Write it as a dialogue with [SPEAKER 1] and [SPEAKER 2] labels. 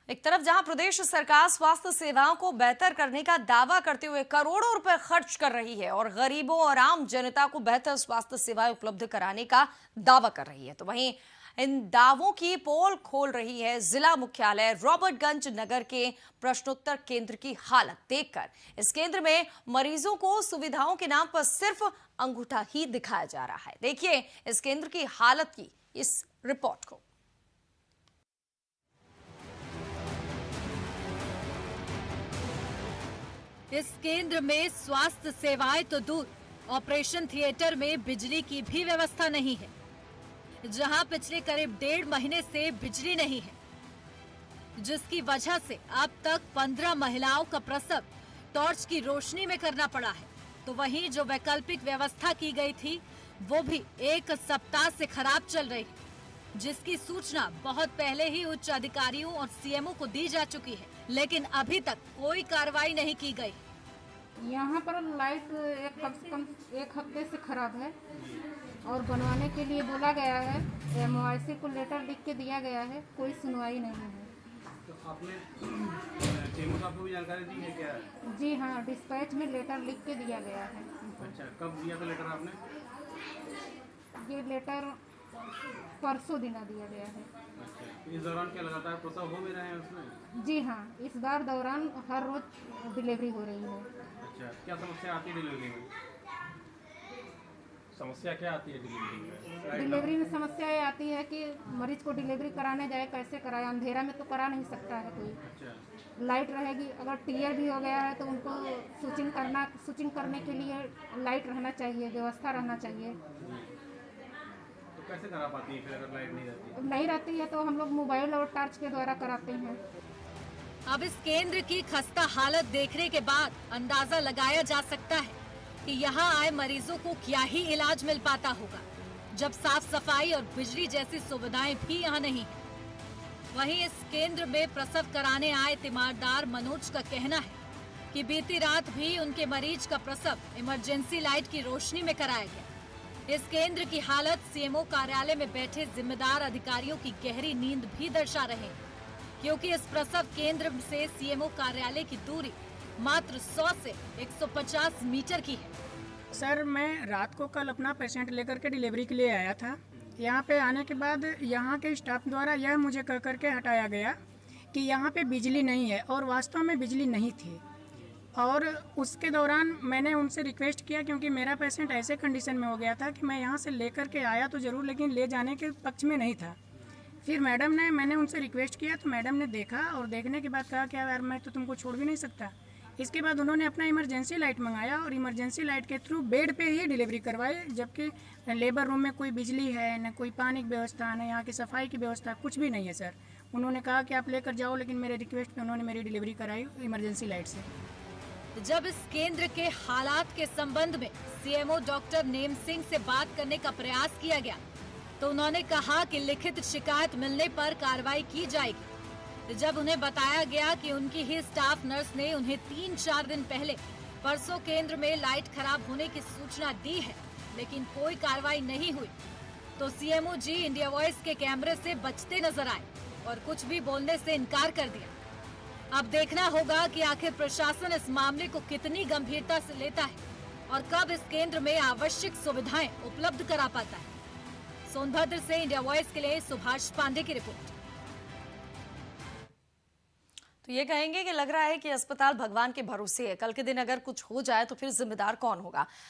[SPEAKER 1] एक तरफ जहां प्रदेश सरकार स्वास्थ्य सेवाओं को बेहतर करने का दावा करते हुए करोड़ों रुपए खर्च कर रही है और गरीबों और आम जनता को बेहतर स्वास्थ्य सेवाएं उपलब्ध कराने का दावा कर रही है, तो वहीं इन दावों की पोल खोल रही है जिला मुख्यालय रॉबर्टगंज नगर के प्रश्नोत्तर केंद्र की हालत देखकर। इस केंद्र में मरीजों को सुविधाओं के नाम पर सिर्फ अंगूठा ही दिखाया जा रहा है। देखिए इस केंद्र की हालत की इस रिपोर्ट को।
[SPEAKER 2] इस केंद्र में स्वास्थ्य सेवाएं तो दूर, ऑपरेशन थिएटर में बिजली की भी व्यवस्था नहीं है, जहां पिछले करीब 1.5 महीने से बिजली नहीं है, जिसकी वजह से अब तक 15 महिलाओं का प्रसव टॉर्च की रोशनी में करना पड़ा है। तो वहीं जो वैकल्पिक व्यवस्था की गई थी वो भी 1 सप्ताह से खराब चल रही है, जिसकी सूचना बहुत पहले ही उच्च अधिकारियों और सीएमओ को दी जा चुकी है, लेकिन अभी तक कोई कार्रवाई नहीं की गई।
[SPEAKER 3] यहाँ पर लाइट कम से कम 1 हफ्ते से खराब है और बनवाने के लिए बोला गया है, एमओआईसी को लेटर लिख के दिया गया है, कोई सुनवाई नहीं है।
[SPEAKER 4] तो आपने सीएमओ साहब को भी जानकारी दी है क्या?
[SPEAKER 3] जी हाँ, डिस्पैच में लेटर लिख के दिया गया है।
[SPEAKER 4] अच्छा, कब दिया था लेटर आपने?
[SPEAKER 3] ये लेटर परसों दिना दिया गया है।
[SPEAKER 4] अच्छा, इस दौरान क्या लगातार प्रसव हो भी रहे हैं उसमें?
[SPEAKER 3] जी हाँ, इस बार दौरान हर रोज डिलीवरी हो रही है।
[SPEAKER 4] अच्छा, क्या समस्या आती है डिलीवरी में? समस्या क्या आती है डिलीवरी में?
[SPEAKER 3] डिलीवरी में समस्या ये आती है कि मरीज को डिलीवरी कराने जाए कैसे कराए, अंधेरा में तो करा नहीं सकता है कोई।
[SPEAKER 4] अच्छा,
[SPEAKER 3] लाइट रहेगी, अगर टीयर भी हो गया है तो उनको स्विचिंग करने के लिए लाइट रहना चाहिए, व्यवस्था रहना चाहिए।
[SPEAKER 4] तो कैसे करा पाती है फिर अगर लाइट नहीं
[SPEAKER 3] रहती है तो हम लोग मोबाइल और टॉर्च के द्वारा कराते हैं।
[SPEAKER 2] अब इस केंद्र की खस्ता हालत देखने के बाद अंदाजा लगाया जा सकता है कि यहाँ आए मरीजों को क्या ही इलाज मिल पाता होगा, जब साफ सफाई और बिजली जैसी सुविधाएं भी यहाँ नहीं है। वहीं इस केंद्र में प्रसव कराने आए तीमारदार मनोज का कहना है कि बीती रात भी उनके मरीज का प्रसव इमरजेंसी लाइट की रोशनी में कराया गया। इस केंद्र की हालत सीएमओ कार्यालय में बैठे जिम्मेदार अधिकारियों की गहरी नींद भी दर्शा रहे हैं, क्योंकि इस प्रसव केंद्र से सीएमओ कार्यालय की दूरी मात्र 100 से 150 मीटर की है।
[SPEAKER 5] सर, मैं रात को कल अपना पेशेंट लेकर के डिलीवरी के लिए आया था। यहाँ पे आने के बाद यहाँ के स्टाफ द्वारा यह मुझे कह करके हटाया गया कि यहाँ पे बिजली नहीं है, और वास्तव में बिजली नहीं थी। और उसके दौरान मैंने उनसे रिक्वेस्ट किया, क्योंकि मेरा पेशेंट ऐसे कंडीशन में हो गया था कि मैं यहाँ से लेकर के आया तो ज़रूर, लेकिन ले जाने के पक्ष में नहीं था। फिर मैंने उनसे रिक्वेस्ट किया तो मैडम ने देखा, और देखने के बाद कहा कि यार मैं तो तुमको छोड़ भी नहीं सकता। इसके बाद उन्होंने अपना इमरजेंसी लाइट मंगाया और इमरजेंसी लाइट के थ्रू बेड पे ही डिलीवरी करवाई, जबकि लेबर रूम में कोई बिजली है, न कोई पानी की व्यवस्था, न यहाँ की सफाई की व्यवस्था, कुछ भी नहीं है सर। उन्होंने कहा कि आप लेकर जाओ, लेकिन मेरे रिक्वेस्ट पे उन्होंने मेरी डिलीवरी कराई इमरजेंसी लाइट से।
[SPEAKER 2] जब इस केंद्र के हालात के संबंध में सीएमओ डॉक्टर नेम सिंह से बात करने का प्रयास किया गया तो उन्होंने कहा कि लिखित शिकायत मिलने पर कार्रवाई की जाएगी। जब उन्हें बताया गया कि उनकी ही स्टाफ नर्स ने उन्हें 3-4 दिन पहले परसों केंद्र में लाइट खराब होने की सूचना दी है, लेकिन कोई कार्रवाई नहीं हुई, तो सीएमओ जी इंडिया वॉइस के कैमरे से बचते नजर आए और कुछ भी बोलने से इनकार कर दिया। अब देखना होगा कि आखिर प्रशासन इस मामले को कितनी गंभीरता से लेता है और कब इस केंद्र में आवश्यक सुविधाएं उपलब्ध करा पाता है। सोनभद्र से इंडिया वॉइस के लिए सुभाष पांडे की रिपोर्ट।
[SPEAKER 1] तो ये कहेंगे कि लग रहा है कि अस्पताल भगवान के भरोसे है, कल के दिन अगर कुछ हो जाए तो फिर जिम्मेदार कौन होगा।